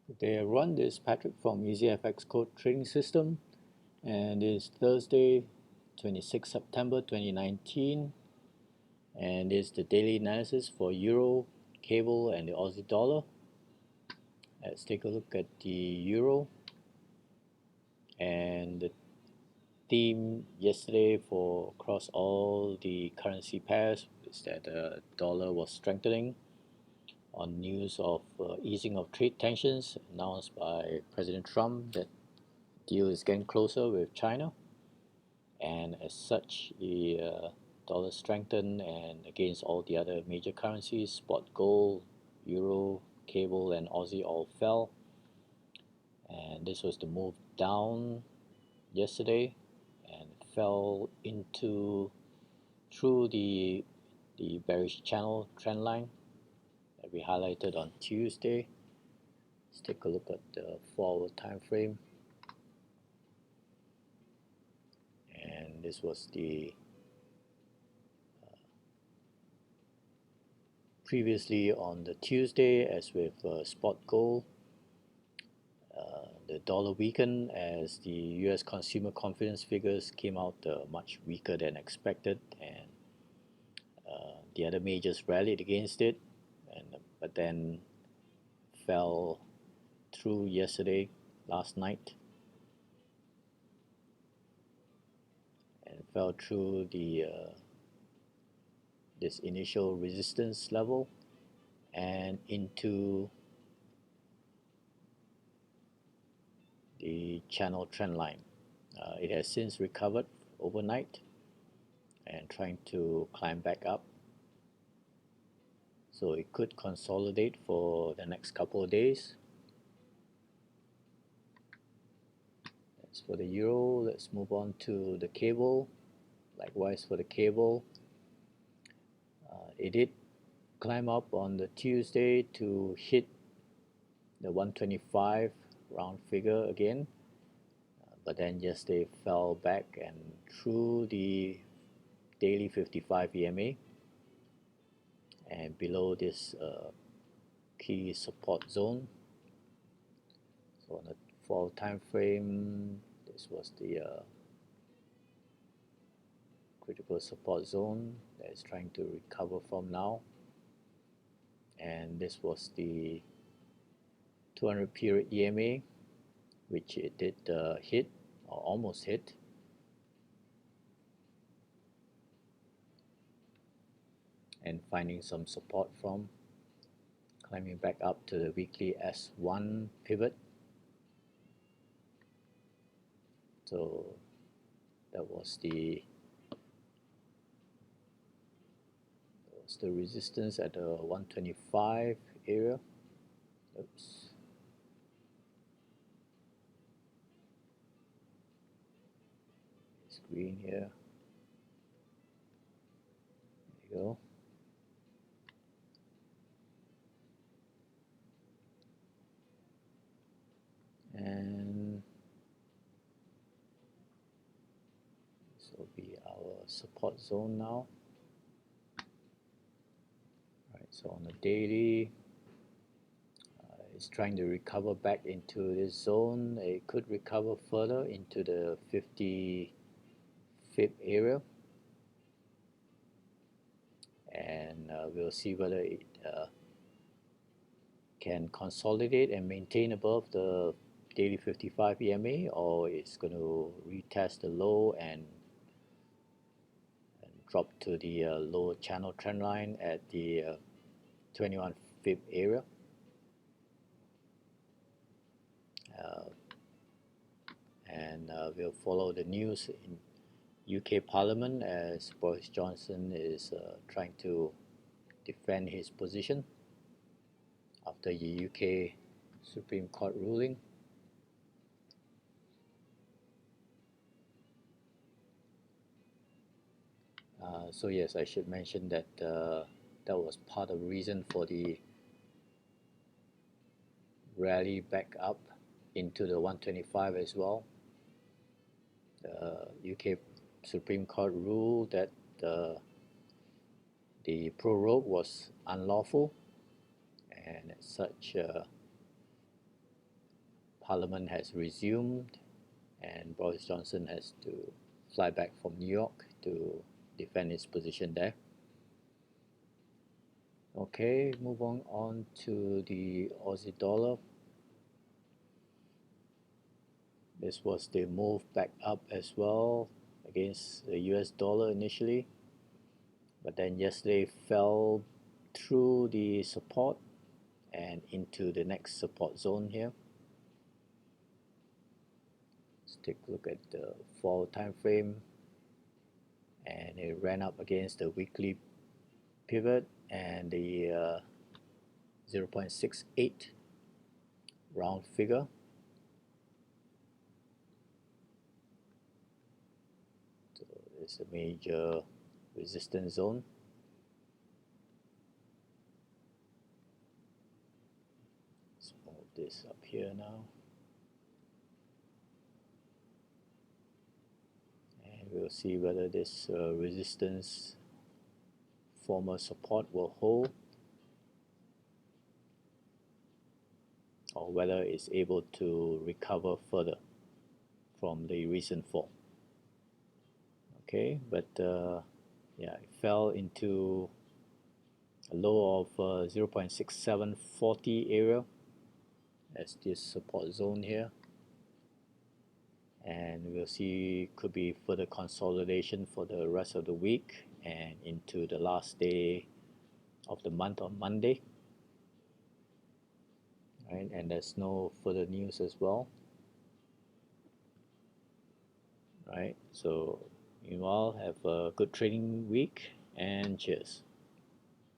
Today I run this Patrick from EasyFX Code Trading System, and it's Thursday, 26 September 2019, and it's the daily analysis for Euro, Cable, and the Aussie dollar. Let's take a look at the Euro, and the theme yesterday for across all the currency pairs is that the dollar was strengthening on news of easing of trade tensions announced by President Trump that deal is getting closer with China, and as such, the dollar strengthened, and against all the other major currencies, spot gold, euro, cable, and Aussie all fell. And this was the move down yesterday, and fell into through the bearish channel trend line that we highlighted on Tuesday. Let's take a look at the 4-hour time frame. And this was the previously on the Tuesday, as with spot gold, the dollar weakened as the US consumer confidence figures came out much weaker than expected, and the other majors rallied against it, but then fell through yesterday, last night, and fell through this initial resistance level and into the channel trend line. It has since recovered overnight and trying to climb back up, so it could consolidate for the next couple of days. That's for the euro. Let's move on to the cable. Likewise for the cable, it did climb up on the Tuesday to hit the 125 round figure again, but then yesterday fell back and through the daily 55 EMA and below this key support zone. So on the 4-hour time frame, this was the critical support zone that is trying to recover from now, and this was the 200 period EMA, which it did hit or almost hit, and finding some support from, climbing back up to the weekly S1 pivot. So that was the resistance at the 125 area. Oops. It's green here. There you go. And this will be our support zone now. Right, so on the daily, it's trying to recover back into this zone. It could recover further into the 50 Fib area, and we'll see whether it can consolidate and maintain above the daily 55 EMA, or it's going to retest the low and drop to the lower channel trend line at the 21 Fib area. And we'll follow the news in UK Parliament as Boris Johnson is trying to defend his position after the UK Supreme Court ruling. So yes, I should mention that that was part of the reason for the rally back up into the 125 as well. The UK Supreme Court ruled that the prorogue was unlawful, and as such Parliament has resumed and Boris Johnson has to fly back from New York to defend his position there. Okay, move on to the Aussie dollar. This was the move back up as well against the US dollar initially, but then yesterday fell through the support and into the next support zone here. Let's take a look at the 4-hour time frame, and it ran up against the weekly pivot and the 0.68 round figure. So it's a major resistance zone. Let's move this up here now. And we'll see whether this resistance former support will hold, or whether it's able to recover further from the recent fall. Okay, but yeah, it fell into a low of 0.6740 area as this support zone here, and we'll see could be further consolidation for the rest of the week and into the last day of the month on Monday. Right, and there's no further news as well. Right, so meanwhile, have a good trading week and cheers.